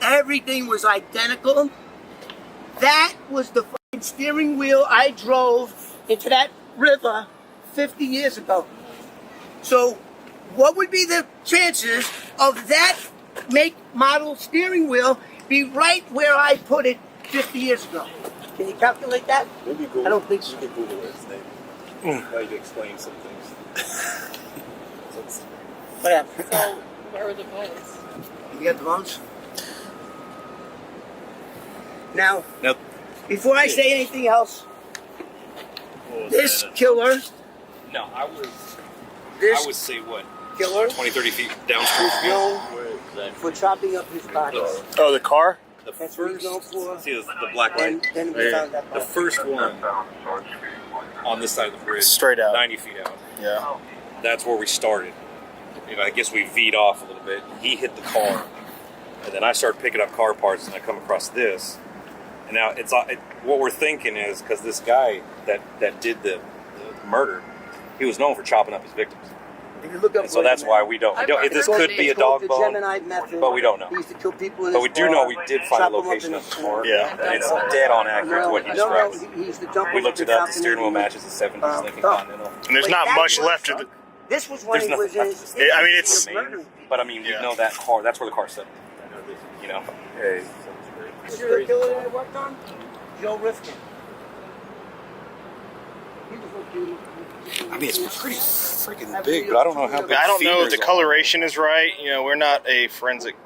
Everything was identical. That was the fucking steering wheel I drove into that river 50 years ago. So what would be the chances of that make, model steering wheel be right where I put it 50 years ago? Can you calculate that? Maybe Google. I don't think so. You can Google his name. Now you can explain some things. What happened? So where were the bones? You got the bones? Now, before I say anything else, this killer, No, I would say what? Killer 20, 30 feet downstream. is known for chopping up his body. Oh, the car? That's what he's known for. See the black light? Then we found that The body. first one on this side of the bridge, Straight out. 90 feet out. Yeah. That's where we started. You know, I guess we V'd off a little bit. He hit the car, and then I started picking up car parts, and I come across this. And now what we're thinking is because this guy that did the murder, he was known for chopping up his victims. If you look up And so that's why we don't. This could be a dog bone, but we don't know. He used to kill people in But his we do car, know we did find chop a 'em up location in of the his- car. Yeah. And it's dead on accurate to what he described. he used to jump We over looked the it up. top The steering wheel and matches the 70s Lincoln Continental. And there's Wait, not that much was left of Doug? the. This was when There's he was nothing in his... I mean, it's. But I mean, you Yeah. know that car. That's where the car set. You know. Hey. You're the killer that I worked on? Joe Rifkin. He was with you. I mean, it's pretty freaking big, but I don't know how big. I don't know if the femurs are. coloration is right. You know, we're not a forensic.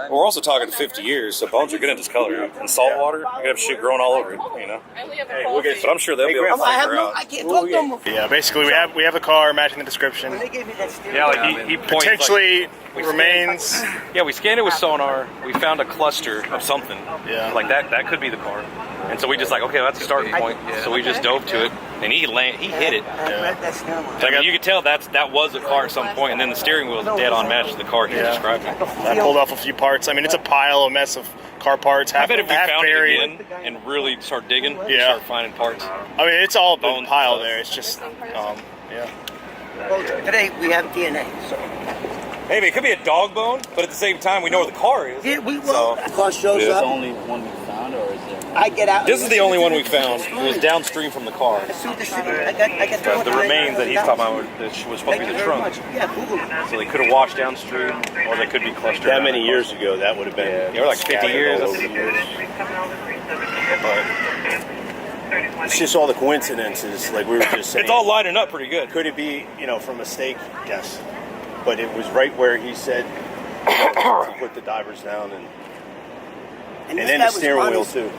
We're also talking 50 years, so bones are going to discolor. And salt water, you're going to have shit growing all over it, you know. I only have a cold But I'm sure they'll be able to I have figure no... out. I can't talk to him. Yeah, basically we have a car matching the description. When they gave me that steering Yeah, wheel, like he points, Potentially like, remains. Yeah, we scanned it with sonar. We found a cluster of something. Yeah. Like that could be the car. And so we just like, okay, that's a starting point. So we just dove to it, and he hit it. I read that steering wheel. I mean, you could tell that was a car at some point, and then the steering wheel is dead on match to the car he described. I pulled off a few parts. I mean, it's a pile, a mess of car parts. I bet if we half found buried. it again and really start digging, we'd Yeah. start finding parts. I mean, it's all been Bones piled and there. It's just, yeah. Well, today we have DNA, so... Maybe it could be a dog bone, but at the same time, we know where the car is. Yeah, we will. So, The car shows up. only one we found, or is I get out. This is the only one we found. It was downstream from the car. As soon as I got The remains that he's talking about was supposed to be the trunk. Yeah, Google. So they could have washed downstream, or they could be clustered. That many years ago, that would have been. Yeah, they were like 50 years. But it's just all the coincidences, like we were just saying. It's all lining up pretty good. Could it be, from mistake? Yes. But it was right where he said to put the divers down, and then the steering wheel too.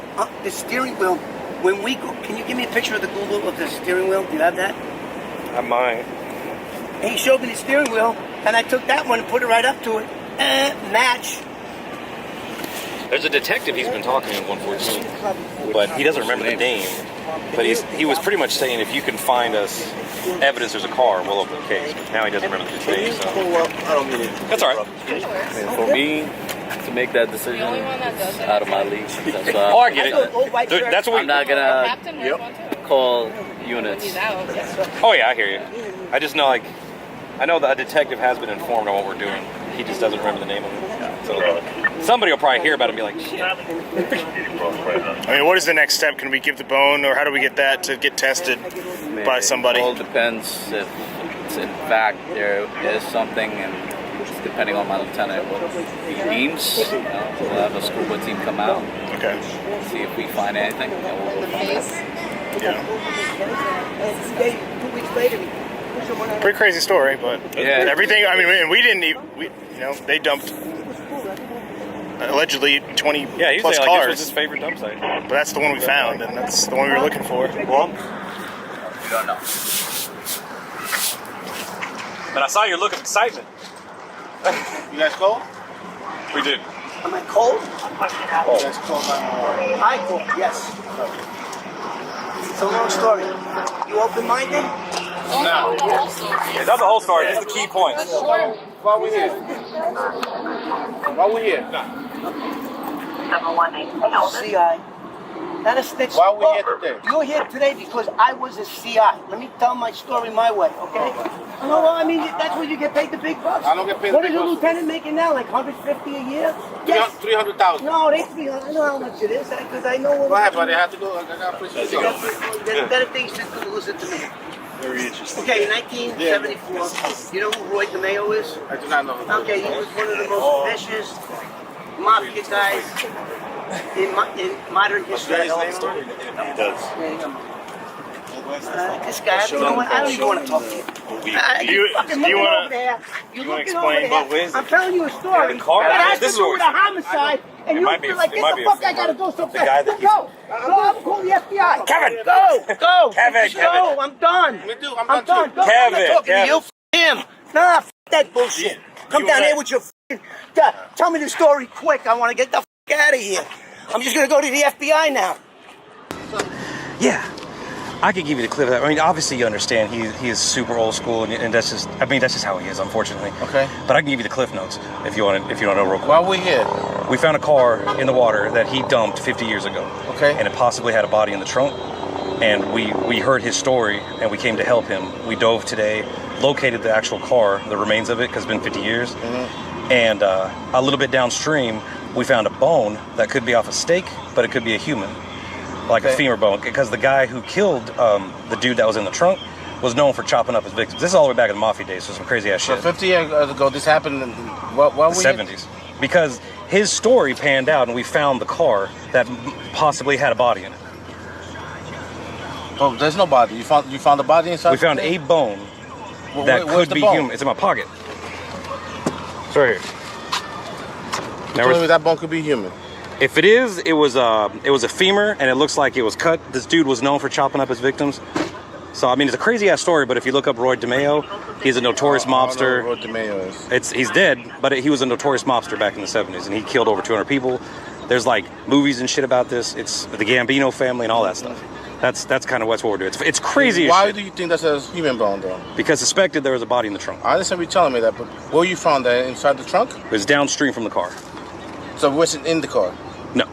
The steering wheel. When we go, can you give me a picture of the Google of the steering wheel? Do you have that? I might. And he showed me the steering wheel, and I took that one and put it right up to it. Match. There's a detective he's been talking to in 114, but he doesn't remember the name. But he was pretty much saying, if you can find us evidence there's a car, we'll open the case. But now he doesn't remember the name, so I don't mean it. that's all right. And for me to make that decision The only one that does is it. out of my league. That's Oh, why I get it. That's what I'm not gonna Captain was one too. call units. He's out. Oh yeah, I hear you. I just know, I know that a detective has been informed on what we're doing. He just doesn't remember the name of it. So somebody will probably hear about it and be like, shit. I mean, what is the next step? Can we give the bone, or how do we get that to get tested by somebody? It all depends if it's in fact there is something, and depending on my lieutenant what he deems. We'll have a scuba team come out. Okay. See if we find anything, and we'll go from there. Yeah. 2 weeks later. Pretty crazy story, but Yeah. everything. I mean, and we didn't even. They dumped allegedly 20 Yeah, he was plus saying cars. this was his favorite dump site. But that's the one we found, and that's the one we were looking for. Well, We don't know. but I saw your look of excitement. You guys cold? We did. Am I cold? You guys cold? I cold, yes. It's a long story. You open-minded? No. The whole story. It's not the whole story, just the key points. Why we here? Why we here? CI. Not a snitch. Why are we here today? You're here today because I was a CI. Let me tell my story my way, okay? No, well, I mean, that's where you get paid the big bucks. I don't get paid the What big is a bucks. lieutenant making now? Like $150 a year? Yes. 300,000. No, they 300. I know how much it is because I know what. Go ahead, buddy. I have to go. I got a place to go. There's better things to listen to me. Very interesting. Okay, in 1974, you know who Roy DeMeo is? I do not know. Okay, he was one of the most vicious mafia guys in modern history. He does. This guy, I don't even want to talk to you. You fucking wanna- looking over there. You're you wanna looking explain over both there. ways? I'm telling you a story. The car- It has this to is do what with a homicide, and you might be- feel like, it get might the be a fuck, I female. gotta go so The guy fast. that Go! Go, I'm calling the FBI. Kevin! Go! Kevin, Go, I'm done. Me too. I'm I'm done. too. Go, I'm Kevin, not talking Kevin. to you. F him. Nah, f that bullshit. Come You down wanna- here with your tell me the story quick. I want to get the f out of here. I'm just gonna go to the FBI now. Yeah, I could give you the clip of that. I mean, obviously you understand he is super old school, and that's just how he is, unfortunately. Okay. But I can give you the cliff notes if you want to know real quick. Why we here? We found a car in the water that he dumped 50 years ago. Okay. And it possibly had a body in the trunk. And we heard his story, and we came to help him. We dove today, located the actual car, the remains of it, because it's been 50 years. Mm-hmm. And a little bit downstream, we found a bone that could be off a steak, but it could be a human, like a femur bone, because the guy who killed the dude that was in the trunk was known for chopping up his victims. This is all the way back in the mafia days, so some crazy ass So shit. 50 years ago, this happened. Why The we 70s. Because his story panned out, and we found the car that possibly had a body in it. Oh, there's no body. You found the body inside. We found a bone that where's could the be bone? human. It's in my pocket. It's right here. You told me that bone could be human. If it is, it was a femur, and it looks like it was cut. This dude was known for chopping up his victims. So I mean, it's a crazy ass story. But if you look up Roy DeMeo, he's a notorious mobster. I don't know what DeMeo is. He's dead, but he was a notorious mobster back in the 70s, and he killed over 200 people. There's like movies and shit about this. It's the Gambino family and all that stuff. That's kind of what we're doing. It's crazy as Why shit. do you think that's a human bone, though? Because suspected there was a body in the trunk. I understand you telling me that, but where you found that? Inside the trunk? It was downstream from the car. So it wasn't in the car. No.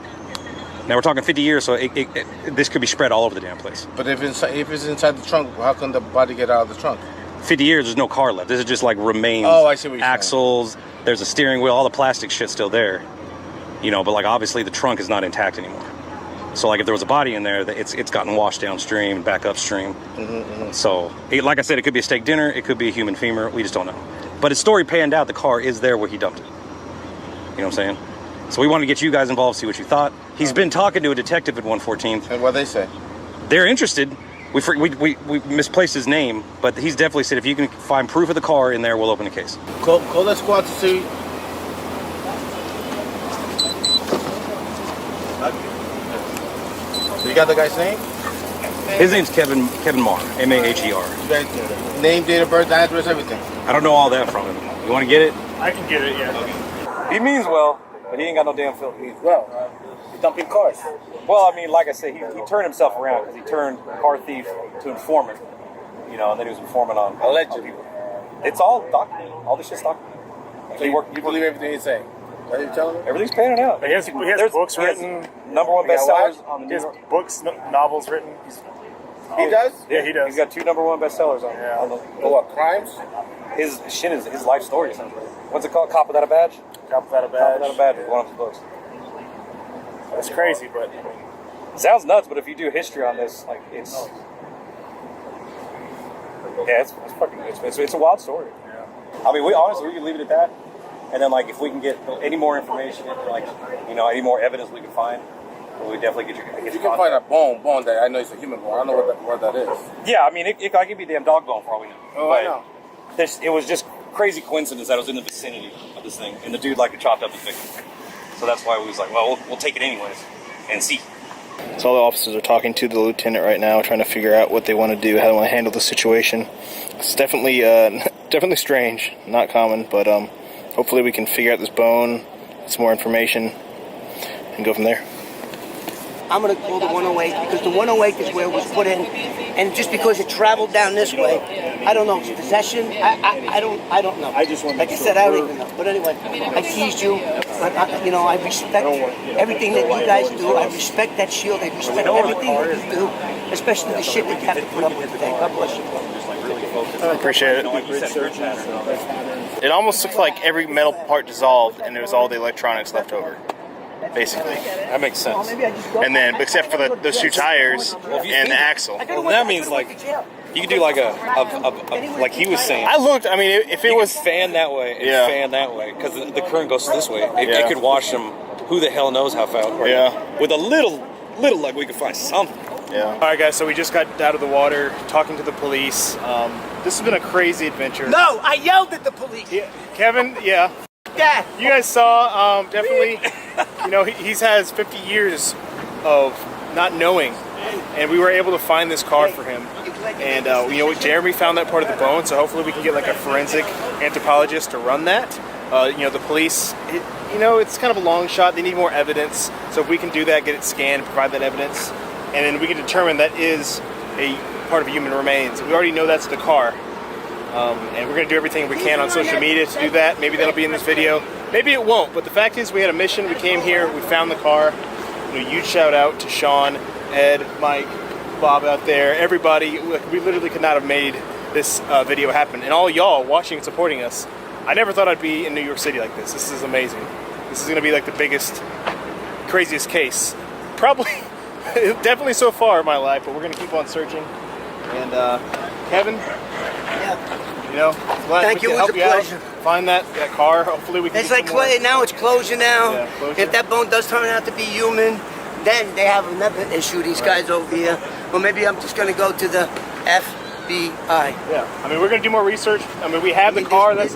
Now we're talking 50 years, so this could be spread all over the damn place. But if it's inside the trunk, how can the body get out of the trunk? 50 years, there's no car left. This is just like remains. Oh, I see what you're saying. Axles. There's a steering wheel. All the plastic shit's still there. You know, but like obviously the trunk is not intact anymore. So like if there was a body in there, it's gotten washed downstream and back upstream. So like I said, it could be a steak dinner, it could be a human femur. We just don't know. But his story panned out. The car is there where he dumped it. You know what I'm saying? So we wanted to get you guys involved, see what you thought. He's been talking to a detective at 114th. And what they say? They're interested. We misplaced his name, but he's definitely said if you can find proof of the car in there, we'll open a case. Call the squad to see. You got the guy's name? His name's Kevin Maher, M-A-H-E-R. Name, date of birth, address, everything. I don't know all that from him. You want to get it? I can get it, yeah. He means well, but he ain't got no damn filter. Well, he's dumping cars. Well, I mean, like I said, he turned himself around because he turned car thief to informant. You know, and then he was informant on people. It's all documented. All this shit's documented. So you believe everything he's saying? Are you telling me? Everything's panning out. He has books written. #1 bestsellers on the He has books, novels written. He does? Yeah, he does. He's got 2 #1 bestsellers on. Yeah. On the, what, crimes? his shit is his life story. Essentially. What's it called? Cop Without a Badge. Cop Without a Badge. Cop Without a Badge is one of his books. That's crazy, but Sounds nuts, but if you do history on this, like it's a wild story. Yeah. I mean, we can leave it at that, and then like if we can get any more information, like any more evidence we can find, we definitely get you. You can find a bone that I know it's a human bone. I don't know what that is. Yeah, I mean, it could be damn dog bone for all we know. Oh, but I know. It was just crazy coincidence that I was in the vicinity of this thing, and the dude like chopped up the victim. So that's why we was like, well, we'll take it anyways and see. So all the officers are talking to the lieutenant right now, trying to figure out what they want to do, how they want to handle the situation. It's definitely strange, not common, but hopefully we can figure out this bone, get some more information, and go from there. I'm going to call the 108 because the 108 is where it was put in, and just because it traveled down this way, I don't know. It's possession. I don't know. I just want like I said, I don't even know. But anyway, I teased you. But I respect everything that you guys do. I respect that shield. I respect everything that you do, especially the shit that you have to put up with today. God bless you. I appreciate it. It almost looked like every metal part dissolved, and there was all the electronics left over. Basically, that makes sense. And then, except for those 2 tires and the axle. Well, that means like you could do like a like he was saying. I looked. I mean, if it was fan that way, and fan that way, because the current goes this way. It could wash them. Who the hell knows how far? Yeah. With a little luck, we could find something. Yeah. All right, guys. So we just got out of the water, talking to the police. This has been a crazy adventure. No, I yelled at the police. Yeah. Kevin, yeah. Yeah. You guys saw, definitely, he has 50 years of not knowing, and we were able to find this car for him. And, Jeremy found that part of the bone, so hopefully we can get like a forensic anthropologist to run that. The police, it's kind of a long shot. They need more evidence. So if we can do that, get it scanned, provide that evidence, and then we can determine that is a part of human remains. We already know that's the car. And we're going to do everything we can on social media to do that. Maybe that'll be in this video. Maybe it won't. But the fact is we had a mission. We came here. We found the car. Huge shout out to Sean, Ed, Mike, Bob out there. Everybody. We literally could not have made this video happen. And all y'all watching and supporting us. I never thought I'd be in New York City like this. This is amazing. This is going to be like the biggest, craziest case. Probably, definitely so far in my life. But we're going to keep on searching. And Kevin. Glad Thank we you. can It was help a you out. pleasure. Find that car. Hopefully we can. It's like now it's closure now. Yeah, closure. If that bone does turn out to be human, then they have another issue. These guys over here. Or maybe I'm just going to go to the FBI. Yeah. I mean, we're going to do more research. I mean, we have the car. That was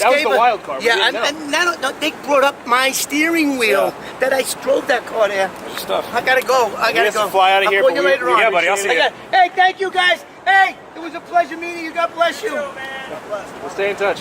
the wild car. Yeah, and they brought up my steering wheel that I drove that car there. Stuff. I gotta go. I gotta go. Fly out of here. I'll call you later on. Yeah, buddy. I'll see you. Hey, thank you guys. Hey, it was a pleasure meeting you. God bless you. We'll stay in touch.